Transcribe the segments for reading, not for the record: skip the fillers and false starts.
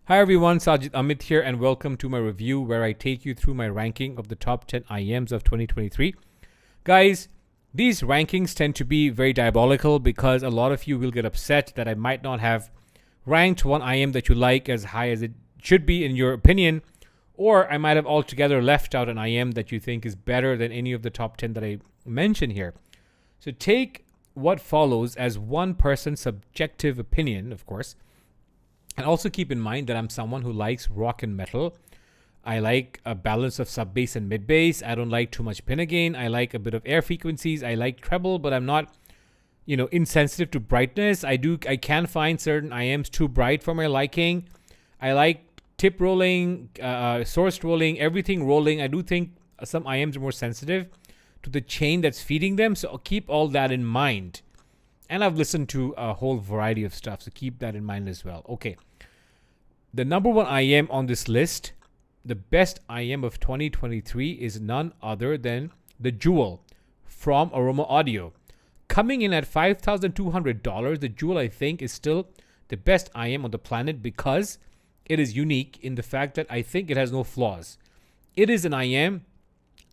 Hi everyone, Sajid Amit here and welcome to my review where I take you through my ranking of the top 10 IEMs of 2023. Guys, these rankings tend to be very diabolical because a lot of you will get upset that I might not have ranked one IEM that you like as high as it should be in your opinion, or I might have altogether left out an IEM that you think is better than any of the top 10 that I mention here. So take what follows as one person's subjective opinion, of course. And also keep in mind that I'm someone who likes rock and metal. I like a balance of sub bass and mid bass. I don't like too much pinna gain. I like a bit of air frequencies. I like treble, but I'm not, insensitive to brightness. I can find certain IEMs too bright for my liking. I like tip rolling, source rolling, everything rolling. I do think some IEMs are more sensitive to the chain that's feeding them. So I'll keep all that in mind. And I've listened to a whole variety of stuff, so keep that in mind as well. Okay. The number one IEM on this list, the best IEM of 2023, is none other than the Jewel from Aroma Audio. Coming in at $5,200, the Jewel, I think, is still the best IEM on the planet because it is unique in the fact that I think it has no flaws. It is an IEM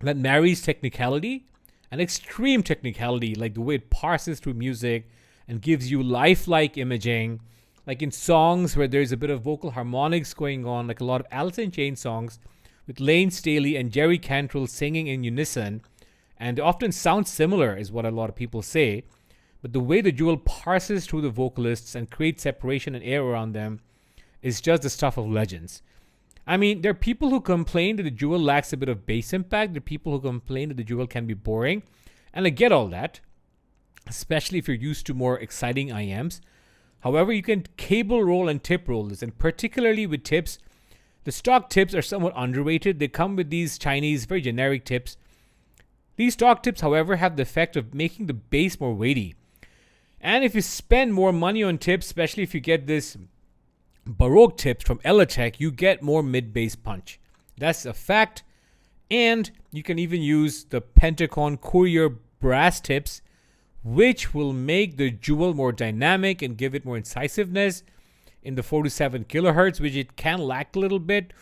that marries technicality and extreme technicality, like the way it parses through music and gives you lifelike imaging, like in songs where there's a bit of vocal harmonics going on, like a lot of Alice in Chains songs with Lane Staley and Jerry Cantrell singing in unison, and they often sound similar is what a lot of people say, but the way the Jewel parses through the vocalists and creates separation and air around them is just the stuff of legends. I mean, there are people who complain that the Jewel lacks a bit of bass impact. There are people who complain that the Jewel can be boring. And I get all that, especially if you're used to more exciting IEMs. However, you can cable roll and tip roll this. And particularly with tips, the stock tips are somewhat underrated. They come with these Chinese, very generic tips. These stock tips, however, have the effect of making the bass more weighty. And if you spend more money on tips, especially if you get this Baroque tips from Elatech, you get more mid-bass punch. That's a fact. And you can even use the Pentacon Courier brass tips, which will make the Jewel more dynamic and give it more incisiveness in the 4 to 7 kilohertz, which it can lack a little bit,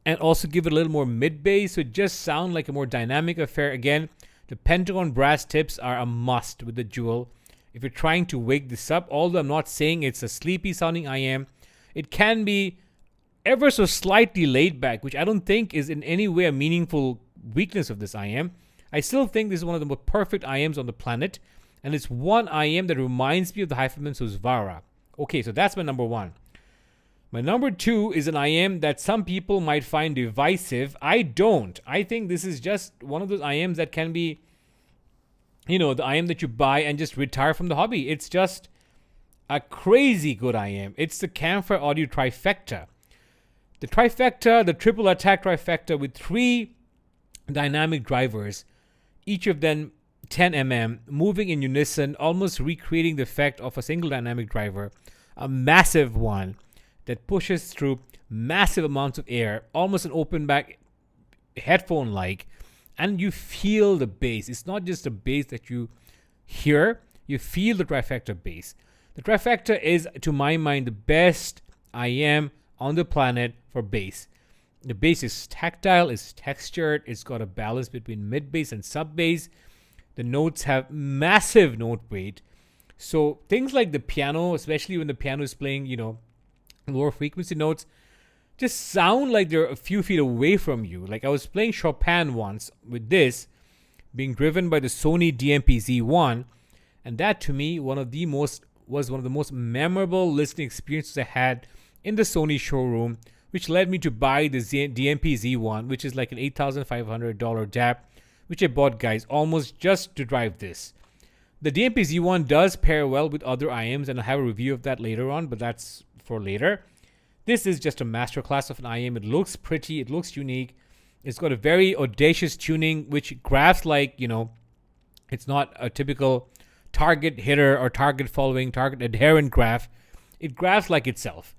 and also give it a little more mid-bass, so it just sound like a more dynamic affair. Again, the Pentacon brass tips are a must with the Jewel. If you're trying to wake this up, although I'm not saying it's a sleepy sounding IEM, it can be ever so slightly laid back, which I don't think is in any way a meaningful weakness of this IEM. I still think this is one of the most perfect IEMs on the planet, and it's one IEM that reminds me of the Hyphaman's Vara. Okay, so that's my number one. My number two is an IEM that some people might find divisive. I don't. I think this is just one of those IEMs that can be, the IEM that you buy and just retire from the hobby. It's just a crazy good IEM. It's the Camfire Audio Trifecta. The Trifecta, the triple attack Trifecta with 3 dynamic drivers, each of them 10 mm, moving in unison, almost recreating the effect of a single dynamic driver. A massive one that pushes through massive amounts of air, almost an open back headphone like, and you feel the bass. It's not just a bass that you hear, you feel the Trifecta bass. The Trifecta is, to my mind, the best IEM on the planet for bass. The bass is tactile, it's textured, it's got a balance between mid bass and sub bass. The notes have massive note weight. So things like the piano, especially when the piano is playing, lower frequency notes, just sound like they're a few feet away from you. Like I was playing Chopin once with this, being driven by the Sony DMP Z1, and that to me was one of the most memorable listening experiences I had in the Sony showroom, which led me to buy the DMP Z1, which is like an $8,500 DAP, which I bought, guys, almost just to drive this. The DMP Z1 does pair well with other IEMs, and I'll have a review of that later on, but that's for later. This is just a masterclass of an IEM. It looks pretty, it looks unique. It's got a very audacious tuning, which graphs like, it's not a typical target hitter or target following, target adherent graph. It graphs like itself.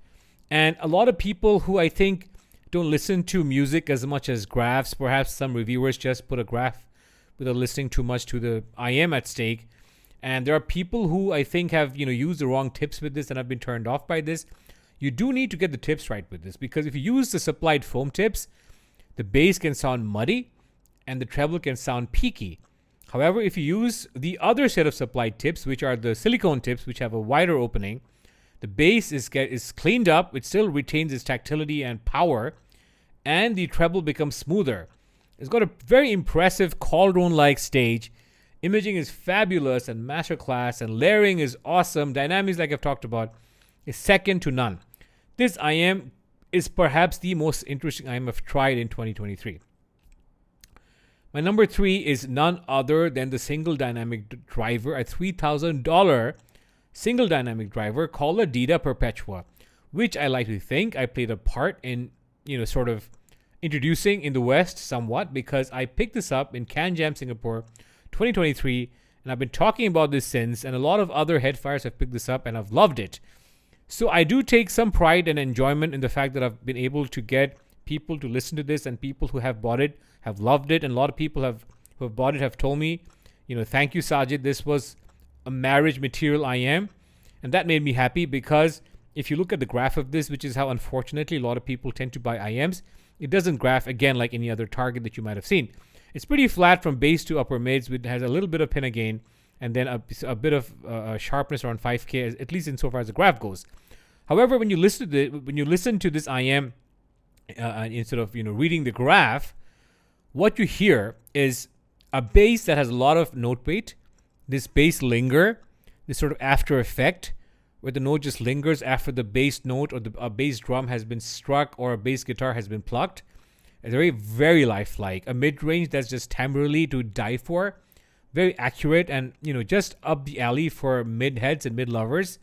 And a lot of people who I think don't listen to music as much as graphs, perhaps some reviewers just put a graph without listening too much to the IEM at stake. And there are people who I think have, used the wrong tips with this and have been turned off by this. you do need to get the tips right with this, because if you use the supplied foam tips, the bass can sound muddy and the treble can sound peaky. However, if you use the other set of supplied tips, which are the silicone tips, which have a wider opening, the bass is cleaned up, it still retains its tactility and power, and the treble becomes smoother. It's got a very impressive cauldron-like stage. Imaging is fabulous and masterclass, and layering is awesome. Dynamics, like I've talked about, is second to none. This IEM is perhaps the most interesting IEM I've tried in 2023. My number 3 is none other than the single dynamic driver, a $3,000 single dynamic driver called a Dida Perpetua, which I like to think I played a part in, sort of introducing in the West somewhat, because I picked this up in CanJam Singapore 2023, and I've been talking about this since, and a lot of other headfires have picked this up and I've loved it. So I do take some pride and enjoyment in the fact that I've been able to get people to listen to this, and people who have bought it have loved it, and a lot of people who have bought it have told me, thank you, Sajid, this was a marriage material IEM, and that made me happy, because if you look at the graph of this, which is how unfortunately a lot of people tend to buy IEMs, it doesn't graph again like any other target that you might have seen. It's pretty flat from bass to upper mids, which has a little bit of pinna gain, and then a bit of sharpness around 5K, at least insofar as the graph goes. However, when you listen to this IEM, instead of reading the graph, what you hear is a bass that has a lot of note weight, this bass linger, this sort of after effect, where the note just lingers after the bass note or a bass drum has been struck or a bass guitar has been plucked. It's very, very lifelike. A mid-range that's just timbrally to die for. Very accurate and, just up the alley for mid-heads and mid-lovers.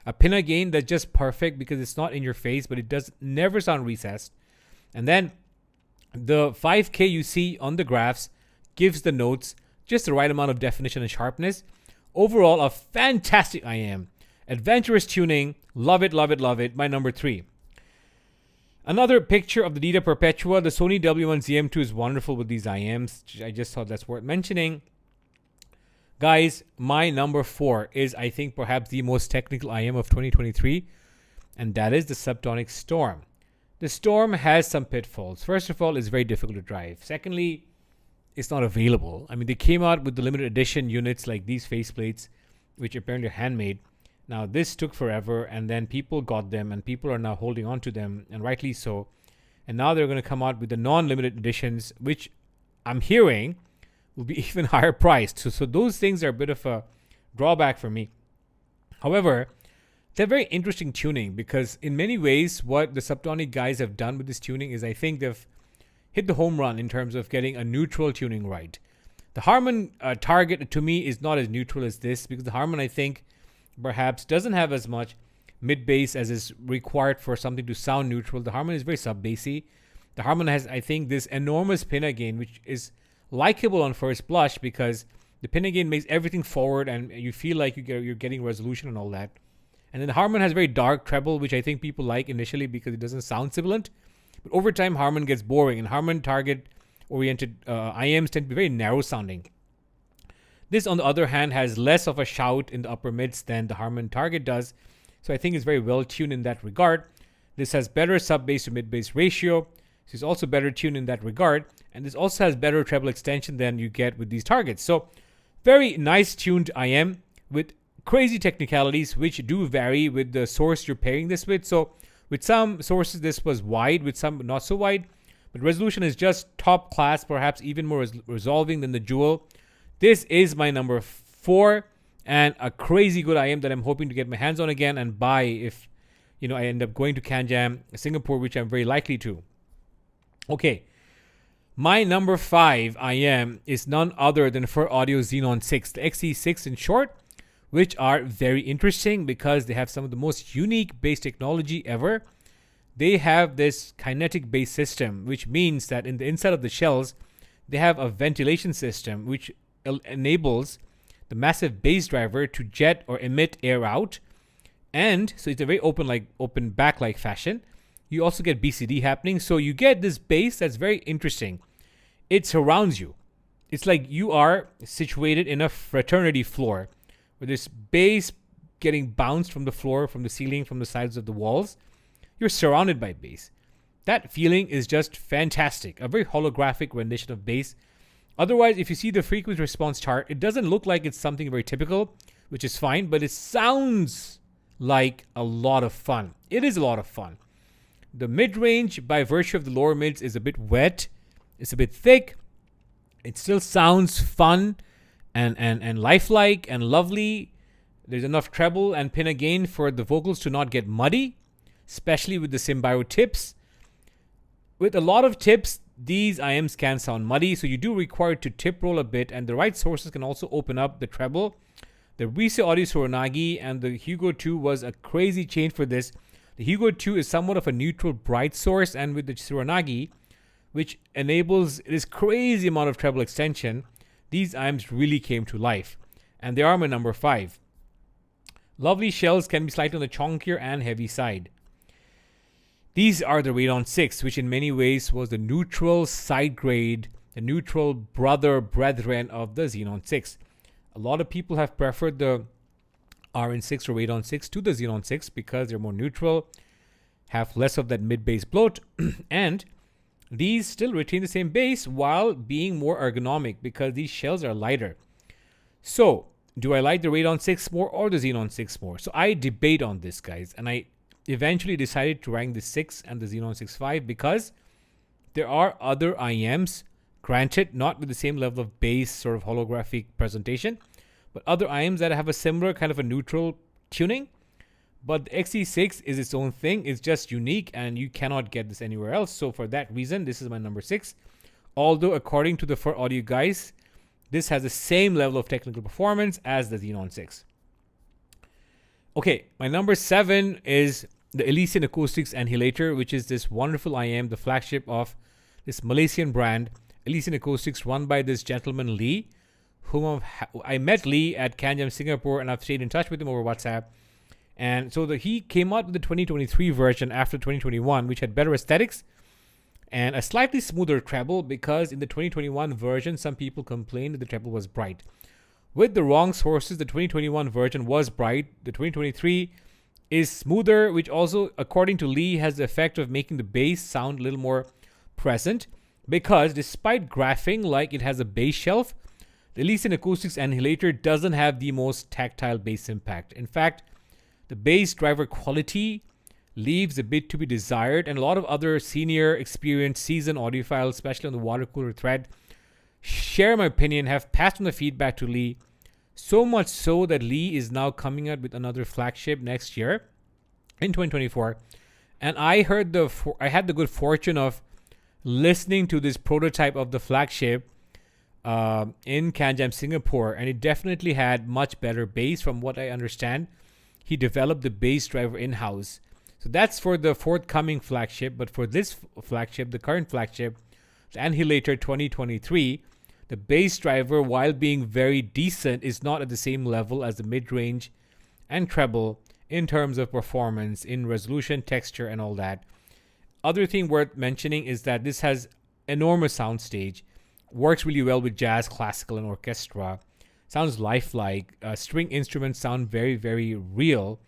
A pinna gain that's just perfect because it's not in your face, but it does never sound recessed. And then the 5K you see on the graphs gives the notes just the right amount of definition and sharpness. Overall, a fantastic IEM. Adventurous tuning. Love it, love it, love it. My number 3. Another picture of the Dida Perpetua. The Sony W1ZM2 is wonderful with these IEMs. I just thought that's worth mentioning. Guys, my number 4 is, I think, perhaps the most technical IEM of 2023, and that is the Subtonic Storm. The Storm has some pitfalls. First of all, it's very difficult to drive. Secondly, it's not available. I mean, they came out with the limited edition units like these faceplates, which apparently are handmade. Now, this took forever, and then people got them, and people are now holding on to them, and rightly so. And now they're going to come out with the non-limited editions, which I'm hearing will be even higher priced. So those things are a bit of a drawback for me. However, they're very interesting tuning, because in many ways, what the Subtonic guys have done with this tuning is, I think they've hit the home run in terms of getting a neutral tuning right. The Harman target to me is not as neutral as this, because the Harman, I think, perhaps doesn't have as much mid bass as is required for something to sound neutral. The Harman is very sub bassy. The Harman has, I think, this enormous pinna gain, which is likable on first blush, because the pinna gain makes everything forward and you feel like you're getting resolution and all that. And then the Harman has very dark treble, which I think people like initially because it doesn't sound sibilant. But over time, Harman gets boring, and Harman target oriented IEMs tend to be very narrow sounding. This, on the other hand, has less of a shout in the upper mids than the Harman target does. So I think it's very well tuned in that regard. This has better sub bass to mid bass ratio. So it's also better tuned in that regard. And this also has better treble extension than you get with these targets. So very nice tuned IEM with crazy technicalities, which do vary with the source you're pairing this with. So with some sources, this was wide, with some not so wide. But resolution is just top class, perhaps even more resolving than the Jewel. This is my number 4 and a crazy good IEM that I'm hoping to get my hands on again and buy if I end up going to CanJam Singapore, which I'm very likely to. Okay. My number 5 IEM is none other than Fur Audio Xenon 6, the XE6 in short, which are very interesting because they have some of the most unique bass technology ever. They have this kinetic bass system, which means that in the inside of the shells, they have a ventilation system which enables the massive bass driver to jet or emit air out. And so it's a very open back-like fashion. You also get BCD happening. So you get this bass that's very interesting. It surrounds you. It's like you are situated in a fraternity floor where there's bass getting bounced from the floor, from the ceiling, from the sides of the walls. you're surrounded by bass. That feeling is just fantastic. A very holographic rendition of bass. Otherwise, if you see the frequency response chart, it doesn't look like it's something very typical, which is fine, but it sounds like a lot of fun. It is a lot of fun. The mid-range, by virtue of the lower mids, is a bit wet. It's a bit thick. It still sounds fun and lifelike and lovely. There's enough treble and pinna gain for the vocals to not get muddy, especially with the Symbio tips. With a lot of tips, these IEMs can sound muddy, so you do require to tip roll a bit, and the right sources can also open up the treble. The Ears Audio Suranagi and the Hugo 2 was a crazy change for this. The Hugo 2 is somewhat of a neutral bright source, and with the Suranagi, which enables this crazy amount of treble extension, these IEMs really came to life. And they are my number 5. Lovely shells can be slightly on the chonkier and heavy side. These are the Radon 6, which in many ways was the neutral side grade, the neutral brethren of the Xenon 6. A lot of people have preferred the RN6 or Radon 6 to the Xenon 6 because they're more neutral, have less of that mid-bass bloat, and these still retain the same bass while being more ergonomic because these shells are lighter. So, do I like the Radon 6 more or the Xenon 6 more? So I debate on this, guys, and I eventually decided to rank the 6 and the Xenon 6.5 because there are other IEMs, granted not with the same level of bass sort of holographic presentation, but other IEMs that have a similar kind of a neutral tuning. But the XE6 is its own thing. It's just unique and you cannot get this anywhere else. So for that reason, this is my number 6. Although according to the Fur Audio guys, this has the same level of technical performance as the Xenon 6. Okay, my number 7 is the Elisan Acoustics Annihilator, which is this wonderful IEM, the flagship of this Malaysian brand, Elisan Acoustics, run by this gentleman Lee, whom I met Lee at CanJam Singapore, and I've stayed in touch with him over WhatsApp. And so he came out with the 2023 version after 2021, which had better aesthetics and a slightly smoother treble, because in the 2021 version, some people complained that the treble was bright. With the wrong sources, the 2021 version was bright. The 2023 is smoother, which also, according to Lee, has the effect of making the bass sound a little more present, because despite graphing like it has a bass shelf, the Elisan Acoustics Annihilator doesn't have the most tactile bass impact. In fact, the bass driver quality leaves a bit to be desired, and a lot of other senior, experienced, seasoned audiophiles, especially on the water cooler thread, share my opinion, have passed on the feedback to Lee, so much so that Lee is now coming out with another flagship next year in 2024. And I had the good fortune of listening to this prototype of the flagship in CanJam Singapore, and it definitely had much better bass. From what I understand, he developed the bass driver in-house. So that's for the forthcoming flagship. But for this flagship, the current flagship, the Annihilator 2023, the bass driver, while being very decent, is not at the same level as the mid-range and treble in terms of performance, in resolution, texture, and all that. Other thing worth mentioning is that this has enormous soundstage, works really well with jazz, classical, and orchestra, sounds lifelike. String instruments sound very, very real.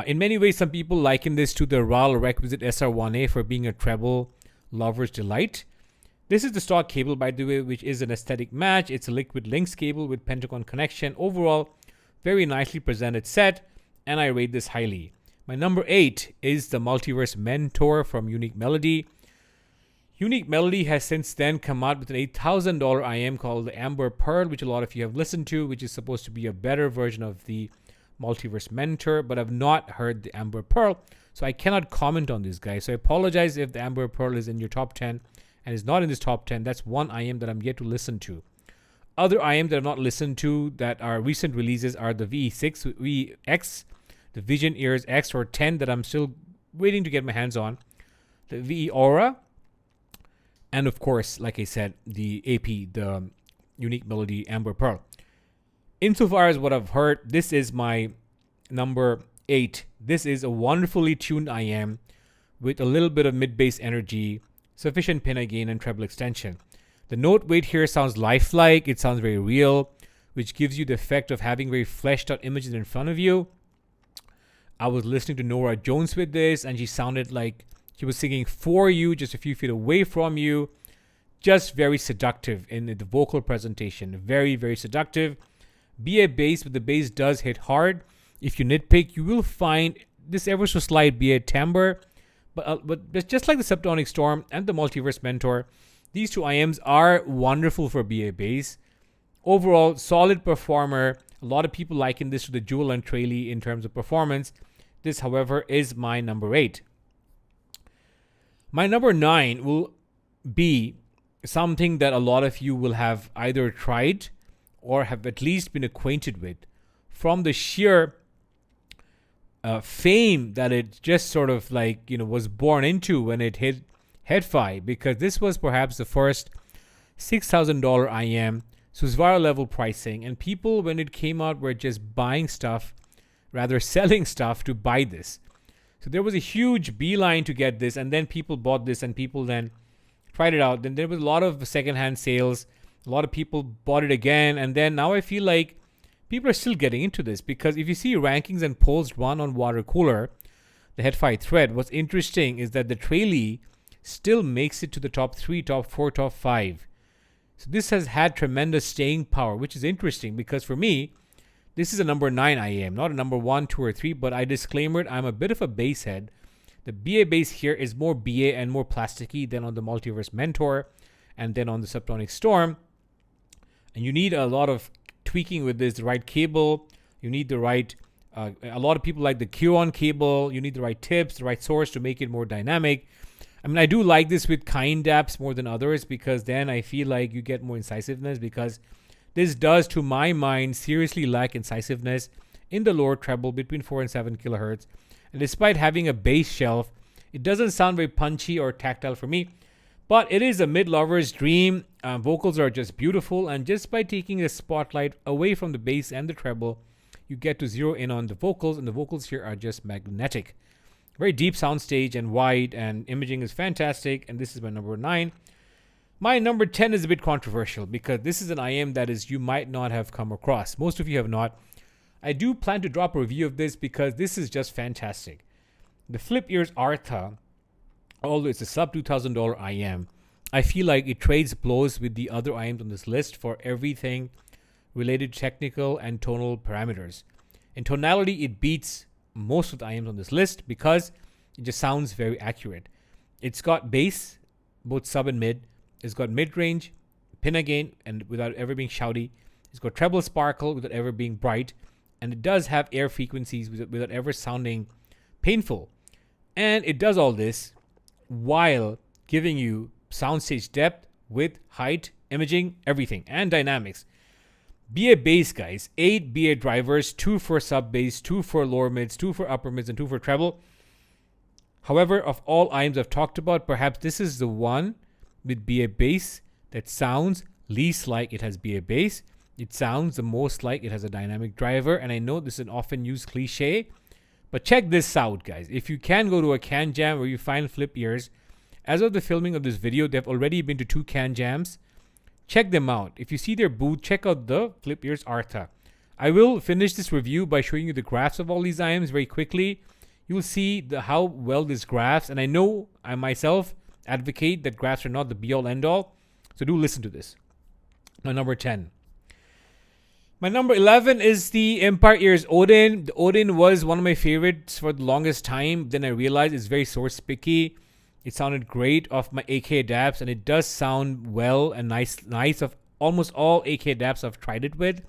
In many ways, some people liken this to the RAL Requisite SR1A for being a treble lover's delight. This is the stock cable, by the way, which is an aesthetic match. It's a liquid links cable with Pentagon connection. Overall, very nicely presented set, and I rate this highly. My number 8 is the Multiverse Mentor from Unique Melody. Unique Melody has since then come out with an $8,000 IEM called the Amber Pearl, which a lot of you have listened to, which is supposed to be a better version of the Multiverse Mentor, but I've not heard the Amber Pearl, so I cannot comment on this, guys. So I apologize if the Amber Pearl is in your top 10 and is not in this top 10. That's one IEM that I'm yet to listen to. Other IEM that I've not listened to that are recent releases are the VE6, VX, the Vision Ears X or 10 that I'm still waiting to get my hands on, the VE Aura, and of course, like I said, the AP, the Unique Melody Amber Pearl. Insofar as what I've heard, this is my number 8. This is a wonderfully tuned IEM with a little bit of mid-bass energy, sufficient pinna gain, and treble extension. The note weight here sounds lifelike. It sounds very real, which gives you the effect of having very fleshed out images in front of you. I was listening to Norah Jones with this, and she sounded like she was singing for you, just a few feet away from you. Just very seductive in the vocal presentation. Very, very seductive. BA bass, but the bass does hit hard. If you nitpick, you will find this ever so slight BA timbre. But just like the Subtonic Storm and the Multiverse Mentor, these two IEMs are wonderful for BA bass. Overall, solid performer. A lot of people liken this to the Jewel and Traley in terms of performance. This, however, is my number 8. My number 9 will be something that a lot of you will have either tried or have at least been acquainted with from the sheer fame that it just sort of like, was born into when it hit Head-Fi, because this was perhaps the first $6,000 IEM. So it's viral level pricing, and people, when it came out, were just buying stuff, rather selling stuff to buy this. So there was a huge beeline to get this, and then people bought this, and people then tried it out. Then there was a lot of secondhand sales. A lot of people bought it again, and then now I feel like people are still getting into this, because if you see rankings and polls run on water cooler, the Head-Fi thread, what's interesting is that the Traley still makes it to the top 3, top 4, top 5. So this has had tremendous staying power, which is interesting because for me, this is a number 9 IEM, not a number 1, 2, or 3, but I disclaimered I'm a bit of a bass head. The BA bass here is more BA and more plasticky than on the Multiverse Mentor and then on the Subtonic Storm. And you need a lot of tweaking with this, the right cable. You need the right, a lot of people like the Q-on cable. You need the right tips, the right source to make it more dynamic. I mean, I do like this with kind daps more than others, because then I feel like you get more incisiveness, because this does, to my mind, seriously lack incisiveness in the lower treble between 4 and 7 kilohertz. And despite having a bass shelf, it doesn't sound very punchy or tactile for me. But it is a mid-lover's dream. Vocals are just beautiful, and just by taking the spotlight away from the bass and the treble, you get to zero in on the vocals, and the vocals here are just magnetic. Very deep soundstage and wide, and imaging is fantastic, and this is my number 9. My number 10 is a bit controversial because this is an IEM that is you might not have come across. Most of you have not. I do plan to drop a review of this because this is just fantastic. The Flip Ears ARA, although it's a sub $2,000 IEM, I feel like it trades blows with the other IEMs on this list for everything related to technical and tonal parameters. In tonality, it beats most of the IEMs on this list because it just sounds very accurate. It's got bass, both sub and mid. It's got mid-range, pin again, and without ever being shouty. It's got treble sparkle without ever being bright. And it does have air frequencies without ever sounding painful. And it does all this while giving you soundstage depth, width, height, imaging, everything, and dynamics. BA bass, guys. 8 BA drivers, 2 for sub bass, 2 for lower mids, 2 for upper mids, and 2 for treble. However, of all IEMs I've talked about, perhaps this is the one with BA bass that sounds least like it has BA bass. It sounds the most like it has a dynamic driver, and I know this is an often used cliche, but check this out, guys. If you can go to a can jam where you find Flip Ears, as of the filming of this video, they've already been to 2 can jams. Check them out. If you see their booth, check out the Flip Ears ARA. I will finish this review by showing you the graphs of all these IEMs very quickly. You will see how well this graphs, and I know I myself advocate that graphs are not the be-all end-all, so do listen to this. My number 10. My number 11 is the Empire Ears Odin. The Odin was one of my favorites for the longest time. Then I realized it's very source picky. It sounded great off my AK DAPs, and it does sound well and nice of almost all AK DAPs I've tried it with,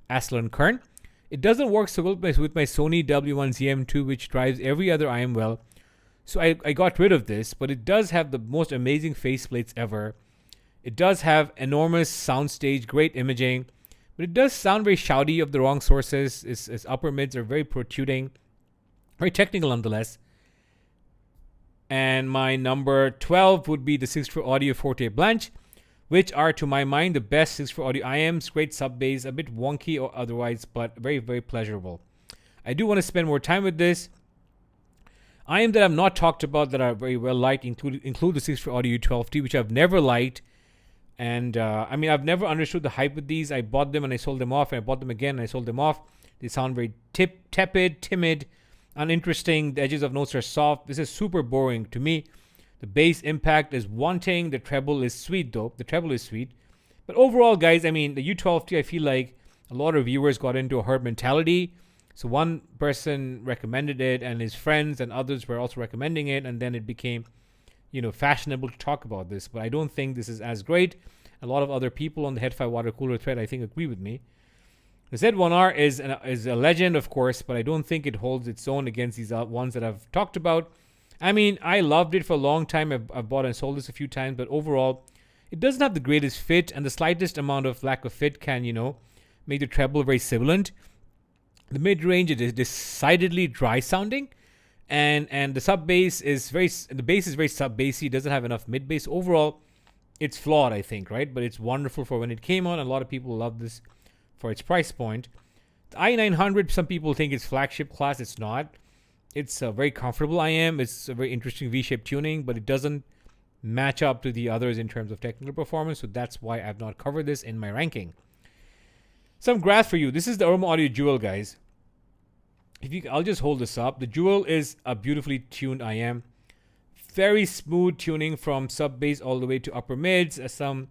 Aslan and Kern. It doesn't work so well with my Sony W1ZM2, which drives every other IEM well. So I got rid of this, but it does have the most amazing faceplates ever. It does have enormous soundstage, great imaging, but it does sound very shouty of the wrong sources. Its upper mids are very protruding, very technical nonetheless. And my number 12 would be the 6-4 Audio Forte Blanche, which are, to my mind, the best 6-4 Audio IEMs. Great sub bass, a bit wonky or otherwise, but very, very pleasurable. I do want to spend more time with this. IEM that I've not talked about that are very well liked include the 6-4 Audio U12T, which I've never liked. And I mean, I've never understood the hype with these. I bought them and I sold them off, and I bought them again and I sold them off. They sound very tepid, timid. uninteresting. The edges of notes are soft. This is super boring to me. The bass impact is wanting. The treble is sweet though. The treble is sweet. But overall, guys, I mean, the U12T, I feel like a lot of viewers got into a herd mentality. So one person recommended it, and his friends and others were also recommending it, and then it became, fashionable to talk about this. But I don't think this is as great. A lot of other people on the Head 5 water cooler thread, I think, agree with me. The Z1R is a legend, of course, but I don't think it holds its own against these ones that I've talked about. I mean, I loved it for a long time. I've bought and sold this a few times, but overall, it doesn't have the greatest fit, and the slightest amount of lack of fit can, make the treble very sibilant. The mid-range is decidedly dry sounding, and the sub bass is very sub bassy. Doesn't have enough mid bass. Overall, it's flawed, I think, right? But it's wonderful for when it came out. A lot of people love this for its price point. The i900, some people think it's flagship class. It's not. It's a very comfortable IM. It's a very interesting V-shaped tuning, but it doesn't match up to the others in terms of technical performance. So that's why I've not covered this in my ranking. Some graphs for you. This is the Aroma Audio Jewel, guys. I'll just hold this up. The Jewel is a beautifully tuned IM. Very smooth tuning from sub bass all the way to upper mids. Some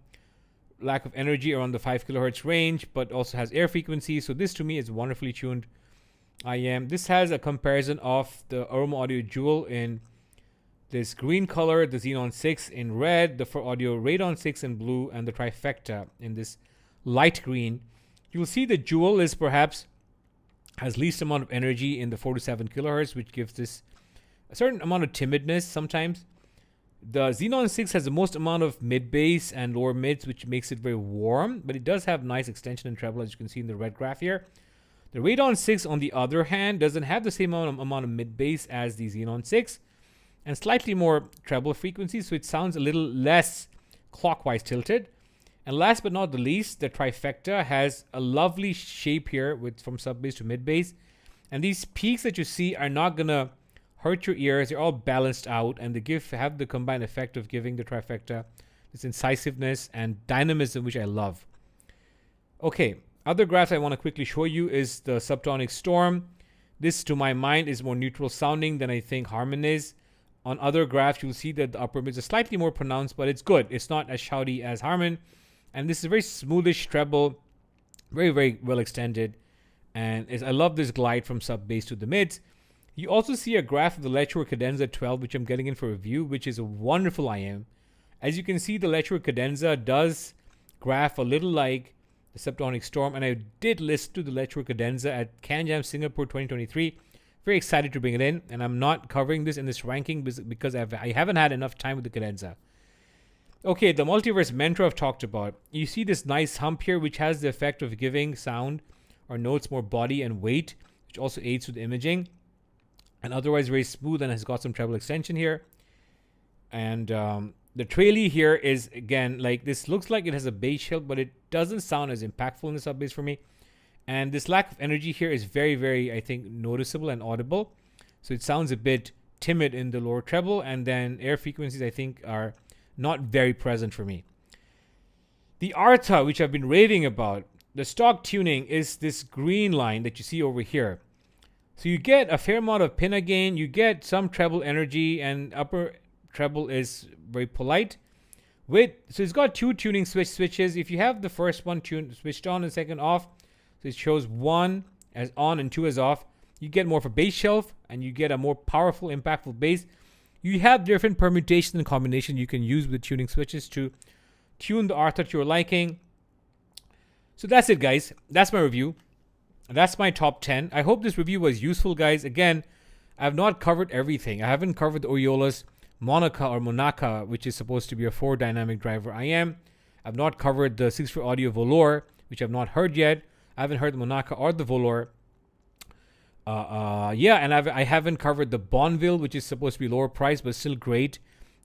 lack of energy around the 5 kilohertz range, but also has air frequency. So this to me is wonderfully tuned IM. This has a comparison of the Aroma Audio Jewel in this green color, the Xenon 6 in red, the For Audio Radon 6 in blue, and the Trifecta in this light green. You'll see the Jewel is perhaps has least amount of energy in the 4 to 7 kilohertz, which gives this a certain amount of timidness sometimes. The Xenon 6 has the most amount of mid bass and lower mids, which makes it very warm, but it does have nice extension and treble, as you can see in the red graph here. The Radon 6, on the other hand, doesn't have the same amount of mid bass as the Xenon 6, and slightly more treble frequency, so it sounds a little less clockwise tilted. And last but not the least, the Trifecta has a lovely shape here from sub bass to mid bass. And these peaks that you see are not going to hurt your ears. They're all balanced out, and they have the combined effect of giving the Trifecta this incisiveness and dynamism, which I love. Okay, other graphs I want to quickly show you is the Subtonic Storm. This, to my mind, is more neutral sounding than I think Harman is. On other graphs, you'll see that the upper mids are slightly more pronounced, but it's good. It's not as shouty as Harman. And this is a very smoothish treble, very, very well extended. And I love this glide from sub bass to the mids. You also see a graph of the Lecture Cadenza 12, which I'm getting in for review, which is a wonderful IM. As you can see, the Lecture Cadenza does graph a little like the Subtonic Storm. And I did listen to the Lecture Cadenza at CanJam Singapore 2023. Very excited to bring it in. And I'm not covering this in this ranking because I haven't had enough time with the Cadenza. Okay, the Multiverse Mentor I've talked about. You see this nice hump here, which has the effect of giving sound or notes more body and weight, which also aids with imaging. And otherwise very smooth and has got some treble extension here. And the Trailie here is, again, like this looks like it has a bass shelf, but it doesn't sound as impactful in the sub bass for me. And this lack of energy here is very, very, I think, noticeable and audible. So it sounds a bit timid in the lower treble, and then air frequencies, I think, are not very present for me. The Arta, which I've been raving about, the stock tuning is this green line that you see over here. So you get a fair amount of pinna gain, you get some treble energy, and upper treble is very polite. So it's got two tuning switches. If you have the first one switched on and second off, so it shows one as on and two as off, you get more of a bass shelf and you get a more powerful, impactful bass. You have different permutations and combinations you can use with the tuning switches to tune the Arta to your liking. So that's it, guys. That's my review. That's my top 10. I hope this review was useful, guys. Again, I have not covered everything. I haven't covered the Oriola's Monaca, which is supposed to be a 4 dynamic driver IM. I've not covered the 6-4 Audio Volor, which I've not heard yet. I haven't heard the Monaca or the Volor. And I haven't covered the Bonneville, which is supposed to be lower price but still great.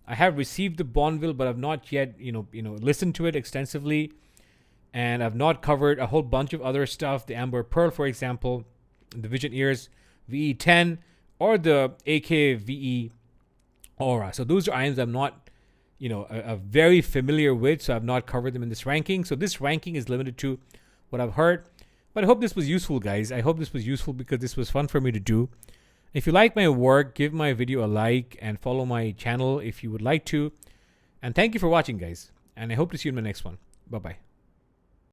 I have received the Bonneville, but I've not yet, listened to it extensively. And I've not covered a whole bunch of other stuff. The Amber Pearl, for example, the Vision Ears VE10, or the AK VE Aura. So those are IMs I'm not, very familiar with. So I've not covered them in this ranking. So this ranking is limited to what I've heard. But I hope this was useful, guys. I hope this was useful because this was fun for me to do. If you like my work, give my video a like and follow my channel if you would like to. And thank you for watching, guys. And I hope to see you in my next one. Bye-bye.